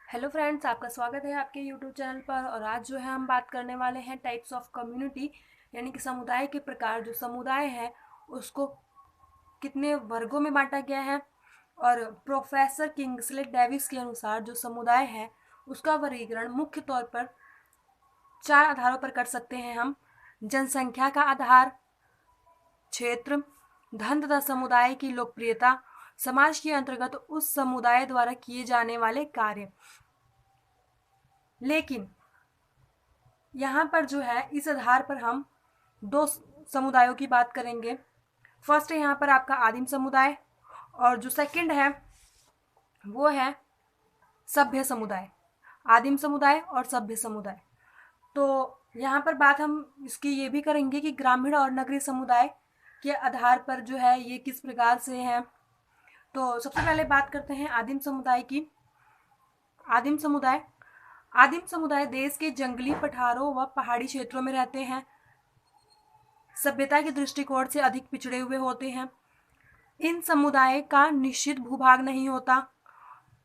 Hello friends, आपका स्वागत है आपके यूट्यूब चैनल पर। और आज जो है हम बात करने वाले हैं टाइप्स ऑफ कम्युनिटी, यानी कि समुदाय के प्रकार। जो समुदाय है उसको कितने वर्गों में बांटा गया है। और प्रोफेसर किंग्सले डेविस के अनुसार जो समुदाय है उसका वर्गीकरण मुख्य तौर पर 4 आधारों पर कर सकते हैं हम। जनसंख्या का आधार, क्षेत्र, धन तथा समुदाय की लोकप्रियता, समाज के अंतर्गत उस समुदाय द्वारा किए जाने वाले कार्य। लेकिन यहाँ पर जो है इस आधार पर हम दो समुदायों की बात करेंगे। फर्स्ट है यहाँ पर आपका आदिम समुदाय, और जो सेकंड है वो है सभ्य समुदाय। आदिम समुदाय और सभ्य समुदाय। तो यहाँ पर बात हम इसकी ये भी करेंगे कि ग्रामीण और नगरीय समुदाय के आधार पर जो है ये किस प्रकार से है। तो सबसे पहले बात करते हैं आदिम समुदाय की। आदिम समुदाय आदिम समुदाय देश के जंगली पठारों व पहाड़ी क्षेत्रों में रहते हैं। सभ्यता के दृष्टिकोण से अधिक पिछड़े हुए होते हैं। इन समुदाय का निश्चित भूभाग नहीं होता,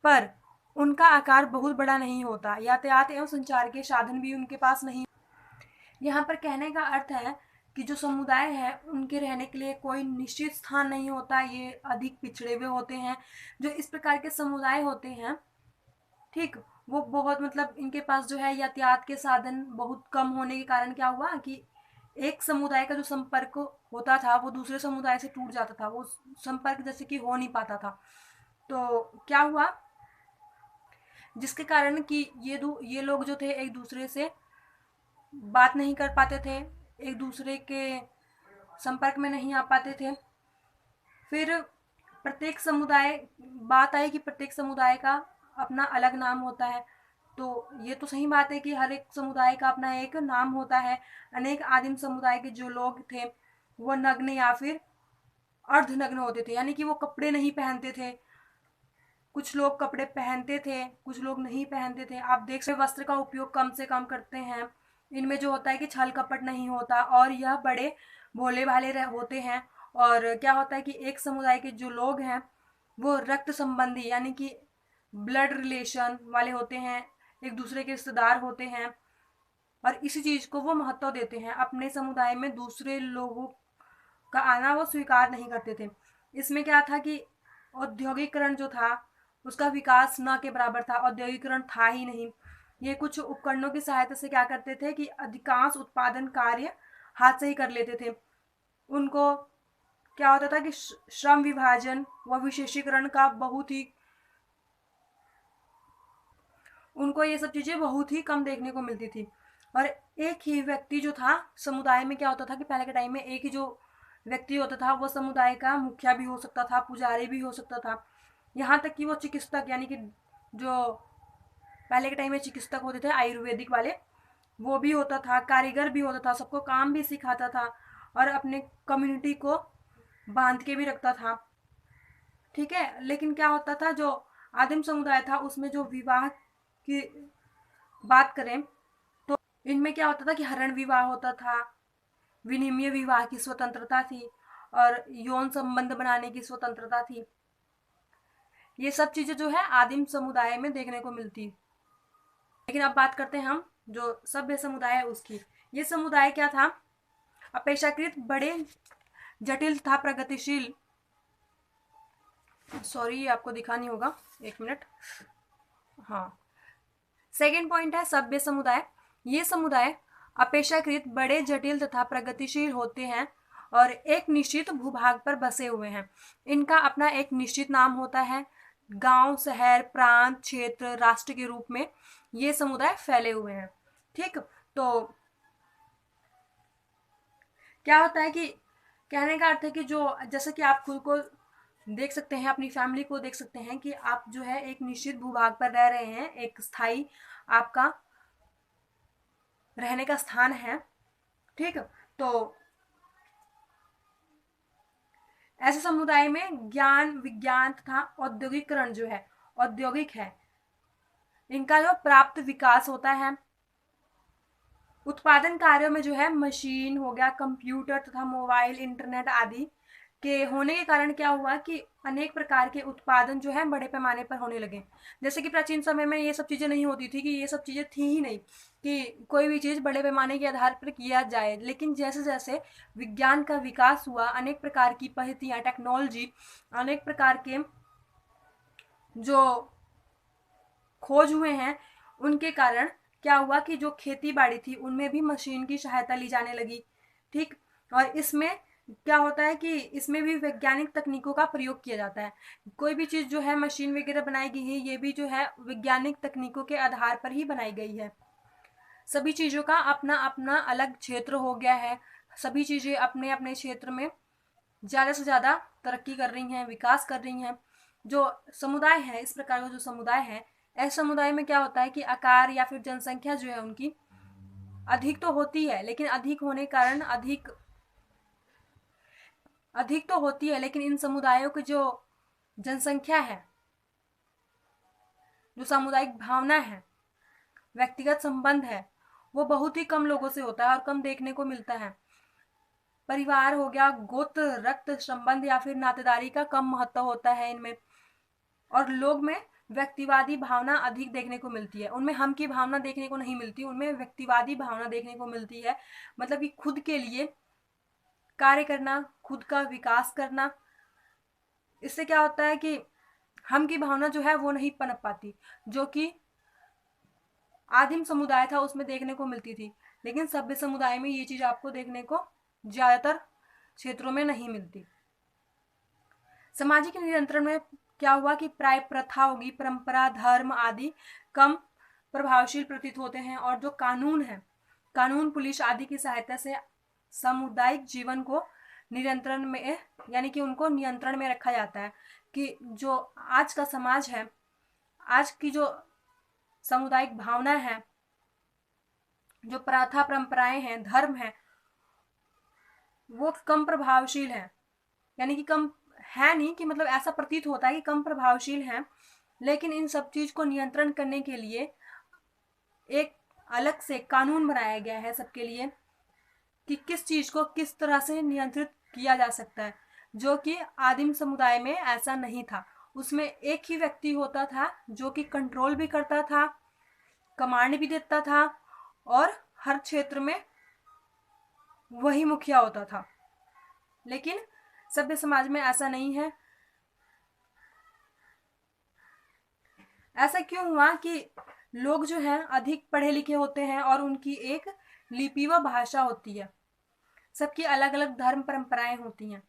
पर उनका आकार बहुत बड़ा नहीं होता। यातायात एवं संचार के साधन भी उनके पास नहीं। यहाँ पर कहने का अर्थ है कि जो समुदाय है उनके रहने के लिए कोई निश्चित स्थान नहीं होता, ये अधिक पिछड़े हुए होते हैं। जो इस प्रकार के समुदाय होते हैं, ठीक, वो बहुत मतलब इनके पास जो है यातायात के साधन बहुत कम होने के कारण क्या हुआ कि एक समुदाय का जो संपर्क होता था वो दूसरे समुदाय से टूट जाता था। वो संपर्क जैसे कि हो नहीं पाता था। तो क्या हुआ, जिसके कारण कि ये लोग जो थे एक दूसरे से बात नहीं कर पाते थे, एक दूसरे के संपर्क में नहीं आ पाते थे। फिर प्रत्येक समुदाय, बात आई कि प्रत्येक समुदाय का अपना अलग नाम होता है। तो ये तो सही बात है कि हर एक समुदाय का अपना एक नाम होता है। अनेक आदिम समुदाय के जो लोग थे वो नग्न या फिर अर्धनग्न होते थे, यानी कि वो कपड़े नहीं पहनते थे। कुछ लोग कपड़े पहनते थे, कुछ लोग नहीं पहनते थे। आप देख सकते वस्त्र का उपयोग कम से कम करते हैं। इनमें जो होता है कि छल कपट नहीं होता, और यह बड़े भोले भाले होते हैं। और क्या होता है कि एक समुदाय के जो लोग हैं वो रक्त संबंधी, यानी कि ब्लड रिलेशन वाले होते हैं, एक दूसरे के रिश्तेदार होते हैं। और इसी चीज को वो महत्व देते हैं। अपने समुदाय में दूसरे लोगों का आना वो स्वीकार नहीं करते थे। इसमें क्या था कि औद्योगिकरण जो था उसका विकास न के बराबर था। औद्योगिकरण था ही नहीं। ये कुछ उपकरणों की सहायता से क्या करते थे कि अधिकांश उत्पादन कार्य हाथ से ही कर लेते थे। उनको क्या होता था कि श्रम विभाजन व विशेषीकरण का बहुत ही, उनको ये सब चीजें बहुत ही कम देखने को मिलती थी। और एक ही व्यक्ति जो था समुदाय में, क्या होता था कि पहले के टाइम में एक ही जो व्यक्ति होता था वो समुदाय का मुखिया भी हो सकता था, पुजारी भी हो सकता था। यहाँ तक कि वो चिकित्सक, यानी कि जो पहले के टाइम में चिकित्सक होते थे आयुर्वेदिक वाले, वो भी होता था, कारीगर भी होता था, सबको काम भी सिखाता था और अपने कम्युनिटी को बांध के भी रखता था। ठीक है, लेकिन क्या होता था, जो आदिम समुदाय था उसमें जो विवाह की बात करें तो इनमें क्या होता था कि हरण विवाह होता था, विनिमय विवाह की स्वतंत्रता थी, और यौन संबंध बनाने की स्वतंत्रता थी। ये सब चीजें जो है आदिम समुदाय में देखने को मिलती। लेकिन अब बात करते हैं हम जो सभ्य समुदाय है उसकी। ये समुदाय क्या था, अपेक्षाकृत बड़े जटिल तथा प्रगतिशील। सॉरी, ये आपको दिखानी होगा, 1 मिनट। हाँ, सेकेंड पॉइंट है सभ्य समुदाय। ये समुदाय अपेक्षाकृत बड़े, जटिल तथा प्रगतिशील होते हैं और एक निश्चित भूभाग पर बसे हुए हैं। इनका अपना एक निश्चित नाम होता है। गांव, शहर, प्रांत, क्षेत्र, राष्ट्र के रूप में ये समुदाय फैले हुए हैं। ठीक, तो क्या होता है कि कहने का अर्थ है कि जो, जैसे कि आप खुद को देख सकते हैं, अपनी फैमिली को देख सकते हैं कि आप जो है एक निश्चित भूभाग पर रह रहे हैं, एक स्थायी आपका रहने का स्थान है। ठीक, तो ऐसे समुदाय में ज्ञान, विज्ञान तथा औद्योगिकरण जो है, औद्योगिक है, इनका जो प्राप्त विकास होता है। उत्पादन कार्यों में जो है मशीन हो गया, कंप्यूटर तथा मोबाइल, इंटरनेट आदि के होने के कारण क्या हुआ कि अनेक प्रकार के उत्पादन जो है बड़े पैमाने पर होने लगे। जैसे कि प्राचीन समय में ये सब चीज़ें नहीं होती थी, कि ये सब चीज़ें थी ही नहीं कि कोई भी चीज़ बड़े पैमाने के आधार पर किया जाए। लेकिन जैसे जैसे विज्ञान का विकास हुआ, अनेक प्रकार की पद्धतियाँ, टेक्नोलॉजी, अनेक प्रकार के जो खोज हुए हैं, उनके कारण क्या हुआ कि जो खेती बाड़ी थी उनमें भी मशीन की सहायता ली जाने लगी। ठीक। और इसमें क्या होता है कि इसमें भी वैज्ञानिक तकनीकों का प्रयोग किया जाता है। कोई भी चीज़ जो है मशीन वगैरह बनाई गई है, ये भी जो है वैज्ञानिक तकनीकों के आधार पर ही बनाई गई है। सभी चीज़ों का अपना अपना अलग क्षेत्र हो गया है। सभी चीज़ें अपने अपने क्षेत्र में ज़्यादा से ज़्यादा तरक्की कर रही हैं, विकास कर रही हैं। जो समुदाय है, इस प्रकार का जो समुदाय है, ऐसे समुदाय में क्या होता है कि आकार या फिर जनसंख्या जो है उनकी अधिक तो होती है, लेकिन अधिक होने के कारण अधिक तो होती है, लेकिन इन समुदायों की जो जनसंख्या है, जो सामुदायिक भावना है, व्यक्तिगत संबंध है, वो बहुत ही कम लोगों से होता है और कम देखने को मिलता है। परिवार हो गया, गोत्र, रक्त संबंध या फिर नातेदारी का कम महत्व होता है इनमें। और लोग में व्यक्तिवादी भावना अधिक देखने को मिलती है। उनमें हम की भावना देखने को नहीं मिलती, उनमें व्यक्तिवादी भावना देखने को मिलती है। मतलब कि खुद के लिए कार्य करना, खुद का विकास करना। इससे क्या होता है कि हम की भावना जो है वो नहीं पनप पाती, जो कि आदिम समुदाय था उसमें देखने को मिलती थी। लेकिन सभ्य समुदाय में ये चीज आपको देखने को ज्यादातर क्षेत्रों में नहीं मिलती। सामाजिक नियंत्रण में क्या हुआ कि प्राय प्रथा होगी, परंपरा, धर्म आदि कम प्रभावशील प्रतीत होते हैं। और जो कानून है, कानून, पुलिस आदि की सहायता से सामुदायिक जीवन को नियंत्रण में, यानी कि उनको नियंत्रण में रखा जाता है। कि जो आज का समाज है, आज की जो सामुदायिक भावना है, जो प्रथा, परंपराएं हैं, धर्म है, वो कम प्रभावशील है। यानी कि कम है नहीं, कि मतलब ऐसा प्रतीत होता है कि कम प्रभावशील है। लेकिन इन सब चीज को नियंत्रण करने के लिए एक अलग से कानून बनाया गया है सबके लिए, कि किस चीज को किस तरह से नियंत्रित किया जा सकता है, जो कि आदिम समुदाय में ऐसा नहीं था। उसमें एक ही व्यक्ति होता था जो कि कंट्रोल भी करता था, कमांड भी देता था, और हर क्षेत्र में वही मुखिया होता था। लेकिन सभ्य समाज में ऐसा नहीं है। ऐसा क्यों हुआ कि लोग जो हैं अधिक पढ़े लिखे होते हैं और उनकी एक लिपि व भाषा होती है, सबकी अलग अलग धर्म परंपराएं होती हैं,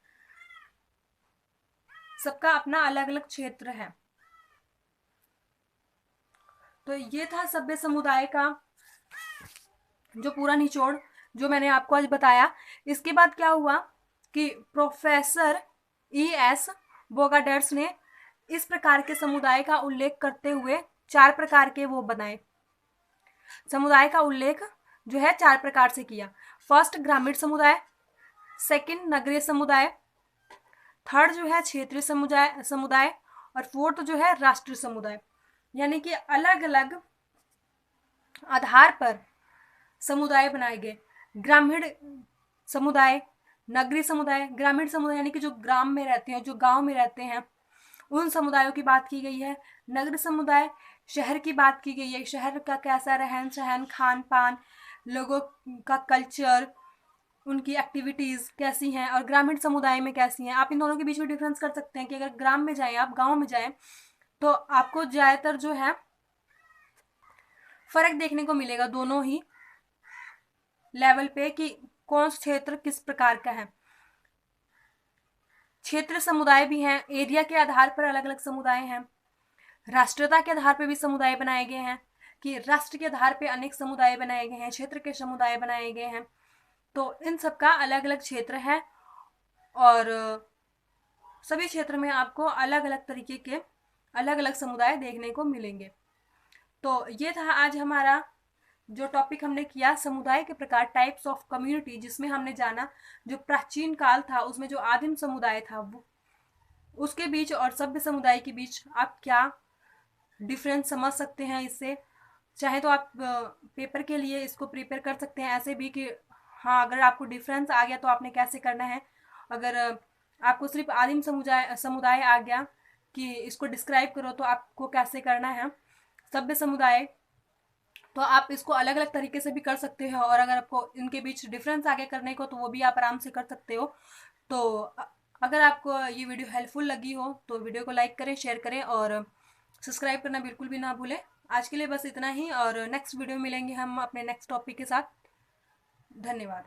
सबका अपना अलग अलग क्षेत्र है। तो ये था सभ्य समुदाय का जो पूरा निचोड़ जो मैंने आपको आज बताया। इसके बाद क्या हुआ कि प्रोफेसर E.S. बोगाडर्स ने इस प्रकार के समुदाय का उल्लेख करते हुए 4 प्रकार के वो बनाए। समुदाय का उल्लेख जो है 4 प्रकार से किया। फर्स्ट ग्रामीण समुदाय, सेकंड नगरीय समुदाय, थर्ड जो है क्षेत्रीय समुदाय, और फोर्थ जो है राष्ट्रीय समुदाय। यानी कि अलग अलग आधार पर समुदाय बनाए गए। ग्रामीण समुदाय, नगरीय समुदाय। ग्रामीण समुदाय यानी कि जो ग्राम में रहते हैं, जो गांव में रहते हैं, उन समुदायों की बात की गई है। नगरीय समुदाय, शहर की बात की गई है, शहर का कैसा रहन सहन, खान पान, लोगों का कल्चर, उनकी एक्टिविटीज़ कैसी हैं, और ग्रामीण समुदाय में कैसी हैं। आप इन दोनों के बीच में डिफरेंस कर सकते हैं कि अगर ग्राम में जाएं, आप गांव में जाएं, तो आपको ज़्यादातर जो है फर्क देखने को मिलेगा दोनों ही लेवल पे, कि कौन सा क्षेत्र किस प्रकार का है। क्षेत्र समुदाय भी हैं, एरिया के आधार पर अलग अलग समुदाय हैं। राष्ट्रीयता के आधार पर भी समुदाय बनाए गए हैं, कि राष्ट्र के आधार पर अनेक समुदाय बनाए गए हैं, क्षेत्र के समुदाय बनाए गए हैं। तो इन सब का अलग अलग क्षेत्र है, और सभी क्षेत्र में आपको अलग अलग तरीके के अलग अलग समुदाय देखने को मिलेंगे। तो ये था आज हमारा जो टॉपिक हमने किया, समुदाय के प्रकार, टाइप्स ऑफ कम्युनिटी, जिसमें हमने जाना जो प्राचीन काल था उसमें जो आदिम समुदाय था वो, उसके बीच और सभ्य समुदाय के बीच आप क्या डिफरेंस समझ सकते हैं। इससे चाहे तो आप पेपर के लिए इसको प्रिपेयर कर सकते हैं ऐसे भी, कि हाँ अगर आपको डिफरेंस आ गया तो आपने कैसे करना है। अगर आपको सिर्फ आदिम समुदाय समुदाय आ गया कि इसको डिस्क्राइब करो तो आपको कैसे करना है। सभ्य समुदाय तो आप इसको अलग अलग तरीके से भी कर सकते हो, और अगर आपको इनके बीच डिफरेंस आगे करने को तो वो भी आप आराम से कर सकते हो। तो अगर आपको ये वीडियो हेल्पफुल लगी हो तो वीडियो को लाइक करें, शेयर करें और सब्सक्राइब करना बिल्कुल भी ना भूलें। आज के लिए बस इतना ही, और नेक्स्ट वीडियो मिलेंगे हम अपने नेक्स्ट टॉपिक के साथ। धन्यवाद।